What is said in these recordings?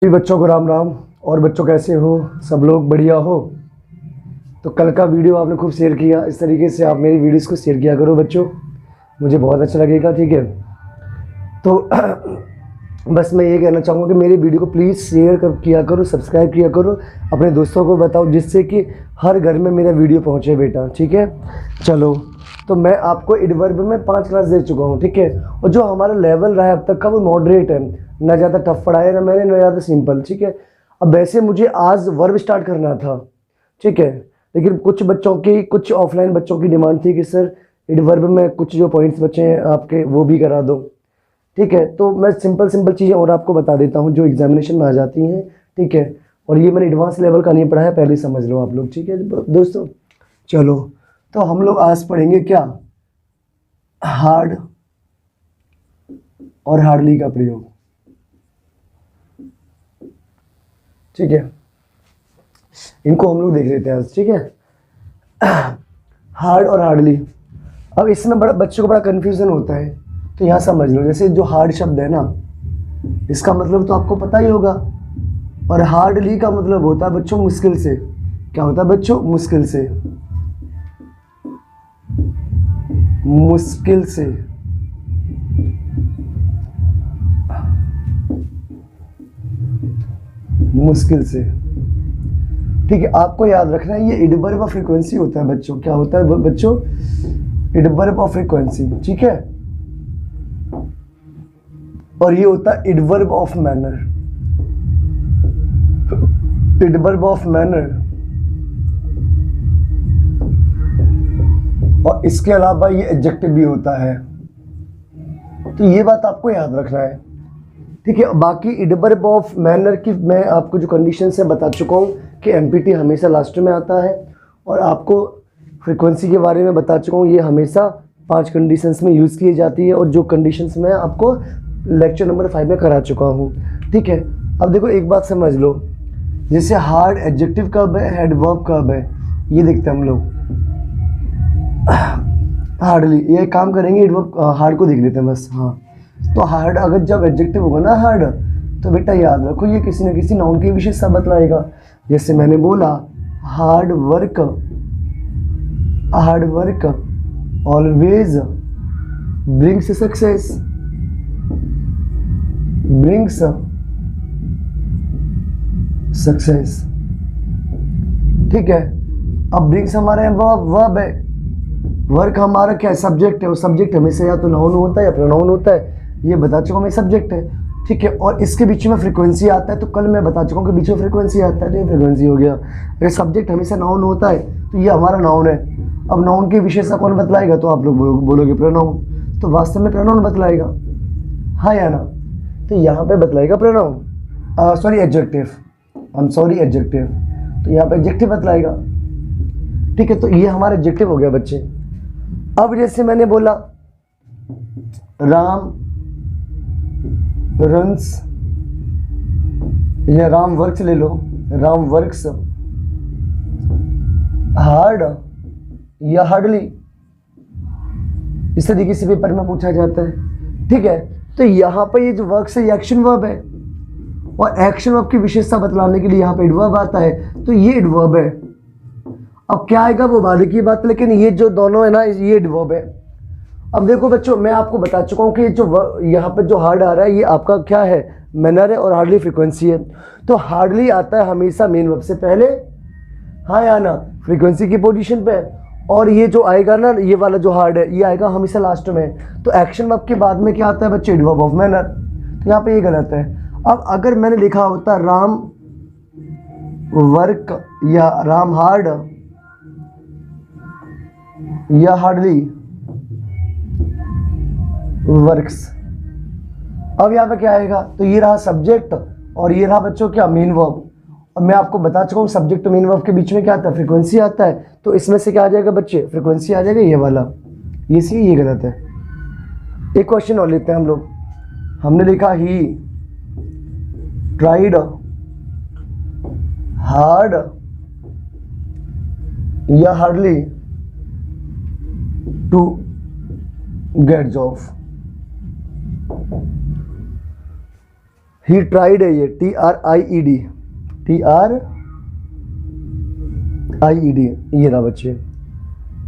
बच्चों को राम राम। और बच्चों कैसे हो? सब लोग बढ़िया हो? तो कल का वीडियो आपने खूब शेयर किया, इस तरीके से आप मेरी वीडियोस को शेयर किया करो बच्चों, मुझे बहुत अच्छा लगेगा। ठीक है, तो बस मैं ये कहना चाहूँगा कि मेरी वीडियो को प्लीज़ शेयर किया करो, सब्सक्राइब किया करो, अपने दोस्तों को बताओ, जिससे कि हर घर में मेरा वीडियो पहुँचे बेटा। ठीक है, चलो, तो मैं आपको एडवर्ब में 5 क्लास दे चुका हूँ। ठीक है, और जो हमारा लेवल रहा है अब तक का वो मॉडरेट है, ना ज़्यादा टफ पढ़ाया ना मैंने, ना ज़्यादा सिंपल। ठीक है, अब वैसे मुझे आज वर्ब स्टार्ट करना था, ठीक है, लेकिन कुछ ऑफलाइन बच्चों की डिमांड थी कि सर एडवर्ब में कुछ जो पॉइंट्स बचे हैं आपके वो भी करा दो। ठीक है, तो मैं सिंपल चीज़ें और आपको बता देता हूँ जो एग्जामिनेशन में आ जाती हैं। ठीक है, और ये मैंने एडवांस लेवल का नहीं पढ़ा है, पहले समझ लो आप लोग। ठीक है दोस्तों, चलो, तो हम लोग आज पढ़ेंगे क्या, हार्ड और हार्डली का प्रयोग। ठीक है, इनको हम लोग देख लेते हैं आज। ठीक है, हार्ड और हार्डली। अब इसमें बड़ा बच्चों को बड़ा कन्फ्यूजन होता है, तो यहाँ समझ लो। जैसे जो हार्ड शब्द है ना, इसका मतलब तो आपको पता ही होगा, और हार्डली का मतलब होता है बच्चों मुश्किल से। क्या होता है बच्चों? मुश्किल से, मुश्किल से। मुश्किल से, ठीक है, आपको याद रखना है ये एडवर्ब ऑफ फ्रीक्वेंसी होता है बच्चों। क्या होता है बच्चों? Adverb of frequency. ठीक है, और ये होता है adverb of manner. Adverb of manner, और इसके अलावा ये एडजेक्टिव भी होता है, तो ये बात आपको याद रखना है। ठीक है, बाकी एडवर्ब ऑफ मैनर की मैं आपको जो कंडीशन से बता चुका हूँ कि एमपीटी हमेशा लास्ट में आता है, और आपको फ्रीक्वेंसी के बारे में बता चुका हूँ, ये हमेशा 5 कंडीशंस में यूज़ की जाती है, और जो कंडीशंस मैं आपको लेक्चर नंबर 5 में करा चुका हूँ। ठीक है, अब देखो एक बात समझ लो, जैसे हार्ड एडजेक्टिव कब है, एडवर्ब कब है, ये देखते हैं हम लोग। हार्डली, ये काम करेंगे, एडवर्ब हार्ड को देख लेते हैं बस। हाँ, तो हार्ड अगर जब एडजेक्टिव होगा ना हार्ड, तो बेटा याद रखो ये किसी न किसी नाउन की विशेषता बतलाएगा। जैसे मैंने बोला hard work, hard work always brings success, brings success. ठीक है, अब ब्रिंग्स हमारे वर्ब है, वर्क हमारा क्या है, सब्जेक्ट है। वो सब्जेक्ट हमेशा या तो नाउन होता है या प्रोनाउन होता है, ये बता चुका हूँ मैं, सब्जेक्ट है। ठीक है, और इसके बीच में फ्रीक्वेंसी आता है, तो कल मैं बता चुका हूँ कि बीच में फ्रीक्वेंसी आता है, तो ये फ्रीक्वेंसी हो गया। अगर सब्जेक्ट हमेशा नाउन होता है तो ये हमारा नाउन है। अब नाउन की विशेषता कौन बतलाएगा? तो आप लोग बोलोगे प्रोनाउन, तो वास्तव में प्रोनाउन बतलाएगा, हाँ या ना? तो यहाँ पे बतलाएगा प्रोनाउन, सॉरी एडजेक्टिव, एडजेक्टिव, तो यहाँ पे एडजेक्टिव बतलाएगा। ठीक है, तो ये हमारा एडजेक्टिव हो गया बच्चे। अब जैसे मैंने बोला राम रन्स, या राम वर्क्स ले लो, राम वर्क्स हार्ड या हार्डली, इस तरीके से पेपर में पूछा जाता है। ठीक है, तो यहाँ पर ये जो वर्क्स है ये एक्शन वर्ब है, और एक्शन वर्ब की विशेषता बतलाने के लिए यहाँ पे एडवर्ब आता है, तो ये एडवर्ब है। अब क्या आएगा वो बाद की बात, लेकिन ये जो दोनों है ना, ये एडवर्ब है। अब देखो बच्चों, मैं आपको बता चुका हूँ कि जो यहाँ पे जो हार्ड आ रहा है ये आपका क्या है, मैनर है, और हार्डली फ्रीक्वेंसी है। तो हार्डली आता है हमेशा मेन वर्ब से पहले, हाँ या ना, फ्रीक्वेंसी की पोजीशन पे, और ये जो आएगा ना, ये वाला जो हार्ड है, ये आएगा हमेशा लास्ट में। तो एक्शन वर्ब के बाद में क्या आता है बच्चे? Adverb of manner. तो यहाँ पे ये गलत है। अब अगर मैंने लिखा होता राम वर्क या राम हार्ड या हार्डली वर्क्स, अब यहाँ पे क्या आएगा? तो ये रहा सब्जेक्ट, और ये रहा बच्चों क्या, मेन वर्ब। और मैं आपको बता चुका हूँ सब्जेक्ट और मेन वर्ब के बीच में क्या आता है? फ्रीक्वेंसी आता है। तो इसमें से क्या आ जाएगा बच्चे? फ्रीक्वेंसी आ जाएगा, ये वाला, ये सी, ये गलत है। एक क्वेश्चन और लेते हैं हम लोग। हमने लिखा ही ट्राइड हार्ड या hardly to get job. He tried है ये, TRIED, TRIED, ये रहा बच्चे।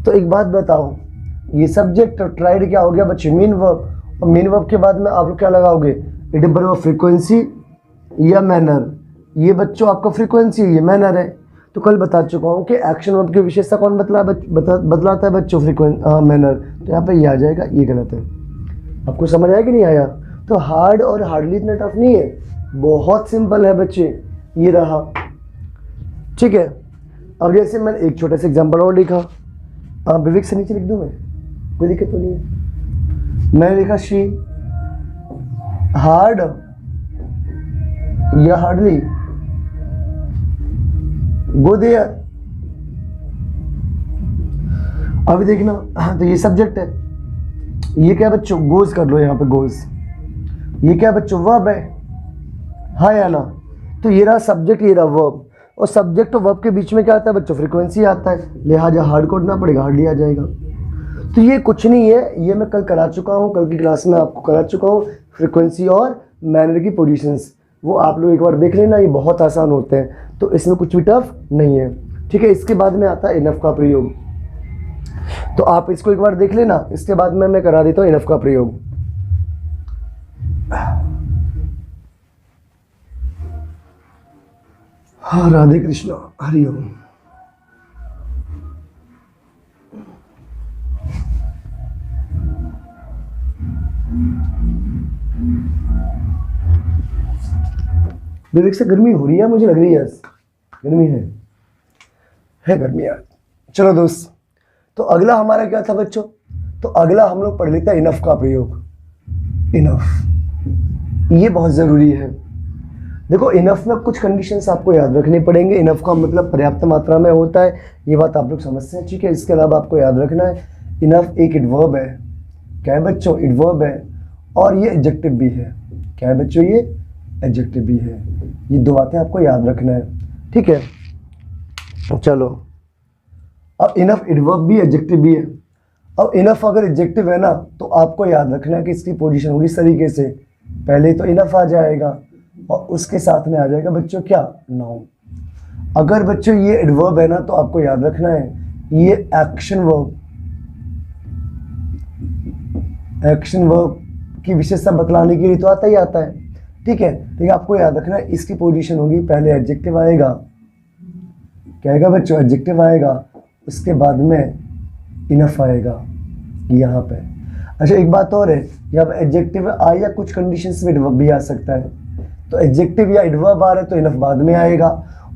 तो एक बात बताओ, ये सब्जेक्ट और ट्राइड क्या हो गया बच्चे, मेन वर्ब, और मेन वर्ब के बाद में आप लोग क्या लगाओगे, इडिबल वर्ब फ्रीक्वेंसी या मैनर। ये बच्चों आपका फ्रीक्वेंसी है, ये मैनर है। तो कल बता चुका हूँ कि एक्शन वर्ब की विशेषता कौन बतलाता है बच्चों, मैनर। तो यहाँ पे ये आ जाएगा, ये गलत है। आपको समझ आया कि नहीं आया? तो हार्ड और हार्डली इतना टफ नहीं है, बहुत सिंपल है बच्चे, ये रहा, ठीक है। अब जैसे मैंने एक छोटा सा एग्जांपल और लिखा, विवेक से नीचे लिख दूँ मैं, कोई दिक्कत तो नहीं है। मैंने लिखा शी हार्ड या हार्डली गो देयर। अभी देखना, तो ये सब्जेक्ट है, ये क्या बच्चों, गोज कर लो यहाँ पे, गोज। ये क्या बच्चों, वर्ब है, हाँ या ना? तो ये रहा सब्जेक्ट, ये रहा वर्ब, और सब्जेक्ट और वर्ब के बीच में क्या आता है बच्चों, फ्रीक्वेंसी आता है, लिहाजा हार्ड कोड ना पड़ेगा, हार्डली आ जाएगा। तो ये कुछ नहीं है, ये मैं कल करा चुका हूँ, कल की क्लास में आपको करा चुका हूँ, फ्रीक्वेंसी और मैनर की पोजीशंस, वो आप लोग एक बार देख लेना, ये बहुत आसान होते हैं, तो इसमें कुछ भी टफ नहीं है, ठीक है। इसके बाद में आता है इनफ का प्रयोग, तो आप इसको एक बार देख लेना, इसके बाद में मैं करा देता हूँ इनफ का प्रयोग। हाँ, राधे कृष्णा, हरि ओम। विवेक से गर्मी हो रही है, मुझे लग रही है गर्मी है गर्मी यार। चलो दोस्त, तो अगला हमारा क्या था बच्चों, तो अगला हम लोग पढ़ लेते हैं इनफ का प्रयोग। इनफ ये बहुत ज़रूरी है। देखो, इनफ में कुछ कंडीशंस आपको याद रखनी पड़ेंगे। इनफ का मतलब पर्याप्त मात्रा में होता है, ये बात आप लोग समझते हैं, ठीक है। इसके अलावा आपको याद रखना है, इनफ एक एडवर्ब है, क्या है बच्चों, एडवर्ब है, और ये एडजेक्टिव भी है, क्या है बच्चों, ये एडजेक्टिव भी है। ये दो बातें आपको याद रखना है, ठीक है। चलो, अब इनफ एडवर्ब भी एडजेक्टिव भी है। अब इनफ अगर एडजेक्टिव है ना, तो आपको याद रखना है कि इसकी पोजीशन होगी इस तरीके से, पहले तो इनफ आ जाएगा और उसके साथ में आ जाएगा बच्चों क्या, नाउन। अगर बच्चों ये एडवर्ब है ना, तो आपको याद रखना है ये एक्शन वर्ब, एक्शन वर्ब की विशेषता बतलाने के लिए तो आता ही आता है, ठीक है। लेकिन आपको याद रखना है इसकी पोजीशन होगी, पहले एडजेक्टिव आएगा, क्या आएगा बच्चों, एडजेक्टिव आएगा, उसके बाद में इनफ आएगा यहाँ पे। अच्छा, एक बात और है, यहाँ पे एडजेक्टिव आ या कुछ कंडीशंस में एडवर्ब भी आ सकता है। तो एडजेक्टिव या एडवर्ब आ रहे तो इनफ बाद में आएगा,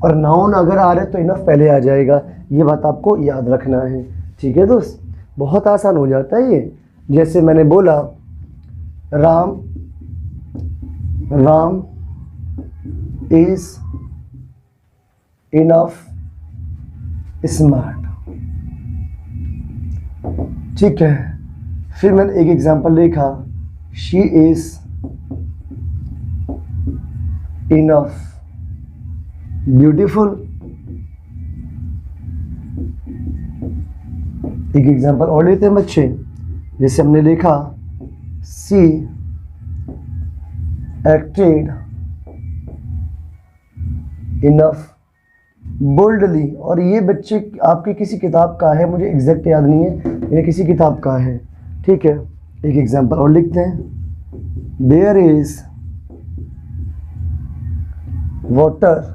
और नाउन अगर आ रहे तो इनफ पहले आ जाएगा। ये बात आपको याद रखना है, ठीक है दोस्त। बहुत आसान हो जाता है ये। जैसे मैंने बोला, राम इज इनफ स्मार्ट, ठीक है। फिर मैंने एक एग्जांपल लिखा, शी इज इनफ ब्यूटीफुल। एक एग्जांपल और लेते हैं बच्चे, जैसे हमने लिखा, सी एक्टेड इनफ बोल्डली। और ये बच्चे आपकी किसी किताब का है, मुझे एग्जैक्ट याद नहीं है, ये किसी किताब का है, ठीक है। एक एग्जांपल और लिखते हैं, there is water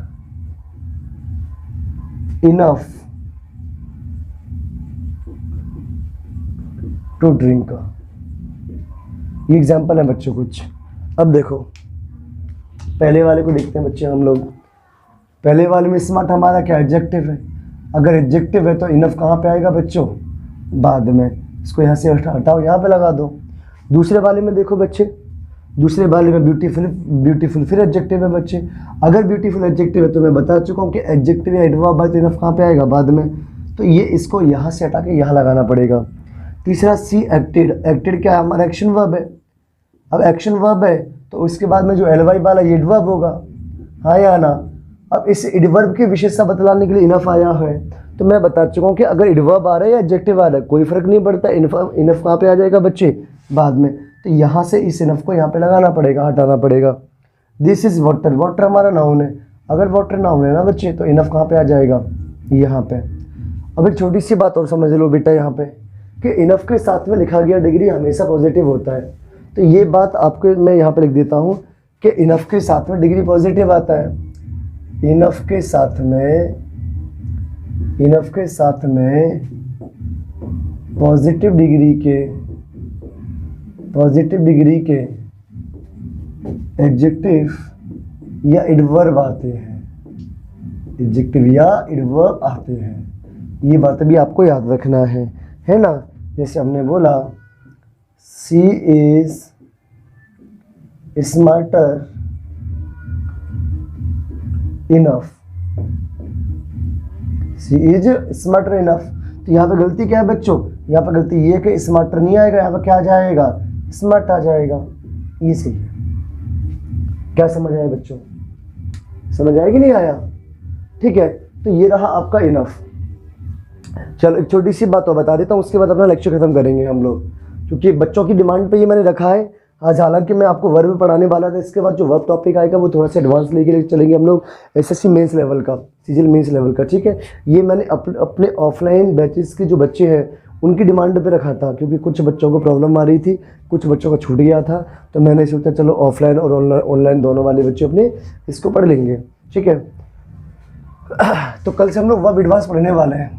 enough to drink. ये एग्जांपल है बच्चों कुछ। अब देखो, पहले वाले को देखते हैं बच्चे हम लोग। पहले वाले में स्मार्ट हमारा क्या एडजेक्टिव है, अगर एडजेक्टिव है तो इनफ कहाँ पे आएगा बच्चों, बाद में। इसको यहाँ से हटाओ, यहाँ पे लगा दो। दूसरे वाले में देखो बच्चे, दूसरे वाले में ब्यूटीफुल फिर एडजेक्टिव है बच्चे। अगर ब्यूटीफुल एडजेक्टिव है तो मैं बता चुका हूँ कि एडजेक्टिव या एडवर्ब है तो इनफ कहाँ पे आएगा, बाद में। तो ये इसको यहाँ से हटा के यहाँ लगाना पड़ेगा। तीसरा, सी एक्टेड। एक्टेड क्या है, हमारा एक्शन वर्ब है। अब एक्शन वर्ब है तो उसके बाद में जो एलवाई वाला ये एडवर्ब होगा, हाँ या ना। अब इस एडवर्ब की विशेषता बतलाने के लिए इनफ आया है, तो मैं बता चुका हूँ कि अगर एडवर्ब आ रहा है या एडजेक्टिव आ रहा है कोई फर्क नहीं पड़ता, इनफ कहाँ पे आ जाएगा बच्चे, बाद में। तो यहाँ से इस इनफ को यहाँ पे लगाना पड़ेगा, हटाना पड़ेगा। दिस इज़ वाटर, वाटर हमारा नाउन है। अगर वाटर नाउन है ना बच्चे, तो इनफ कहाँ पे आ जाएगा, यहाँ पे। अब एक छोटी सी बात और समझ लो बेटा यहाँ पे, कि इनफ के साथ में लिखा गया डिग्री हमेशा पॉजिटिव होता है। तो ये बात आपको मैं यहाँ पे लिख देता हूँ कि इनफ के साथ में डिग्री पॉजिटिव आता है। इनफ के साथ में पॉजिटिव डिग्री के एडजेक्टिव या एडवर्ब आते हैं, एडजेक्टिव या एडवर्ब आते हैं। ये बात भी आपको याद रखना है ना। जैसे हमने बोला she is smarter enough, she is smarter enough. तो यहाँ पे गलती क्या है बच्चों, यहाँ पे गलती ये है कि स्मार्टर नहीं आएगा, यहाँ पे क्या आ जाएगा, स्मार्ट आ जाएगा। ये सही है। क्या समझ आया बच्चों, समझ आया कि नहीं आया? ठीक है, तो ये रहा आपका इनफ। चलो एक छोटी सी बात और बता देता हूँ, उसके बाद अपना लेक्चर खत्म करेंगे हम लोग, क्योंकि बच्चों की डिमांड पे ये मैंने रखा है आज। हालांकि मैं आपको वर्ब पढ़ाने वाला था, इसके बाद जो वर्ब टॉपिक आएगा वो थोड़ा सा एडवांस लेके चलेंगे हम लोग, एसएससी मेंस लेवल का, सीजीएल मेंस लेवल का। ठीक है, ये मैंने अपने ऑफलाइन बैचेस के जो बच्चे हैं उनकी डिमांड पे रखा था, क्योंकि कुछ बच्चों को प्रॉब्लम आ रही थी, कुछ बच्चों का छूट गया था। तो मैंने सोचा चलो ऑफलाइन और ऑनलाइन दोनों वाले बच्चे अपने इसको पढ़ लेंगे। ठीक है, तो कल से हम लोग वर्ब एडवांस पढ़ने वाले हैं।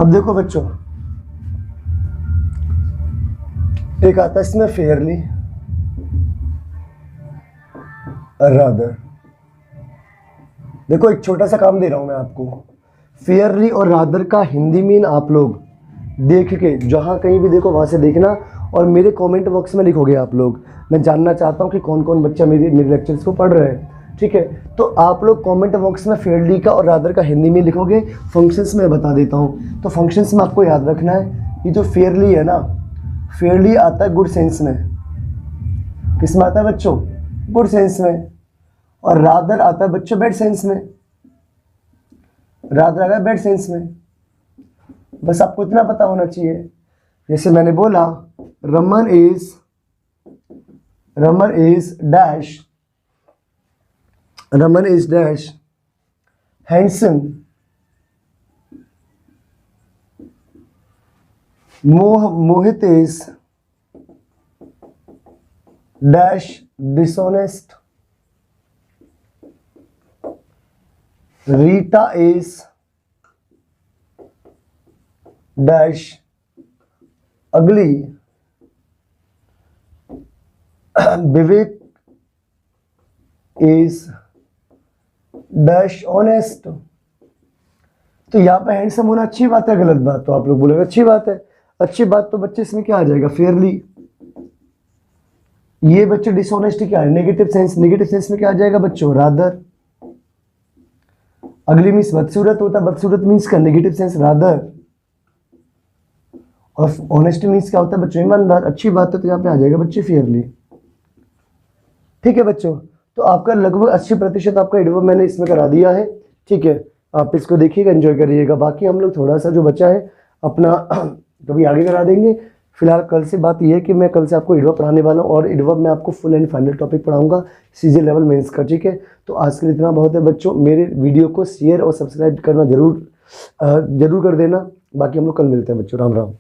अब देखो बच्चों, एक आता है इसमें फेयरली, रादर। देखो एक छोटा सा काम दे रहा हूं मैं आपको, फेयरली और रादर का हिंदी मीन आप लोग देख के जहां कहीं भी देखो वहां से देखना, और मेरे कमेंट बॉक्स में लिखोगे आप लोग। मैं जानना चाहता हूं कि कौन कौन बच्चा मेरे लेक्चर्स को पढ़ रहे हैं। ठीक है, तो आप लोग कमेंट बॉक्स में फेयरली का और रादर का हिंदी में लिखोगे। फंक्शंस में बता देता हूँ, तो फंक्शंस में आपको याद रखना है, ये जो फेयरली है ना, फेयरली आता है गुड सेंस में। किस में आता है बच्चों, गुड सेंस में। और रादर आता है बच्चों बैड सेंस में, रादर आता है बैड सेंस में। बस आपको इतना पता होना चाहिए। जैसे मैंने बोला Raman is dash, Raman is dash handsome, Mohit is dash dishonest, Rita is dash अगली, विवेक इज डैश ऑनेस्ट। तो यहाँ पे हैंडसम होना अच्छी बात है, गलत बात? तो आप लोग बोलेंगे अच्छी बात है। अच्छी बात तो बच्चे इसमें क्या आ जाएगा, फेयरली। ये बच्चे डिसऑनेस्टी क्या है, नेगेटिव सेंस। नेगेटिव सेंस में क्या आ जाएगा बच्चों, रादर। अगली मीन्स बदसूरत होता है, बदसूरत मीन्स का नेगेटिव सेंस रादर। और ऑनेस्टी मीन्स क्या होता है बच्चों, ईमानदार। अच्छी बात है, तो यहाँ पे आ जाएगा बच्चे फेयरली। ठीक है बच्चों, तो आपका लगभग 80% आपका एडवर्ब मैंने इसमें करा दिया है। ठीक है, आप इसको देखिएगा, एंजॉय करिएगा। बाकी हम लोग थोड़ा सा जो बचा है अपना कभी आगे करा देंगे। फिलहाल कल से बात यह है कि मैं कल से आपको एडवर्ब पढ़ाने वाला हूँ, और एडवर्ब में आपको फुल एंड फाइनल टॉपिक पढ़ाऊंगा सीजीएल लेवल मेंस का। ठीक है, तो आज के लिए इतना बहुत है बच्चों। मेरे वीडियो को शेयर और सब्सक्राइब करना जरूर कर देना। बाकी हम लोग कल मिलते हैं बच्चों। राम राम।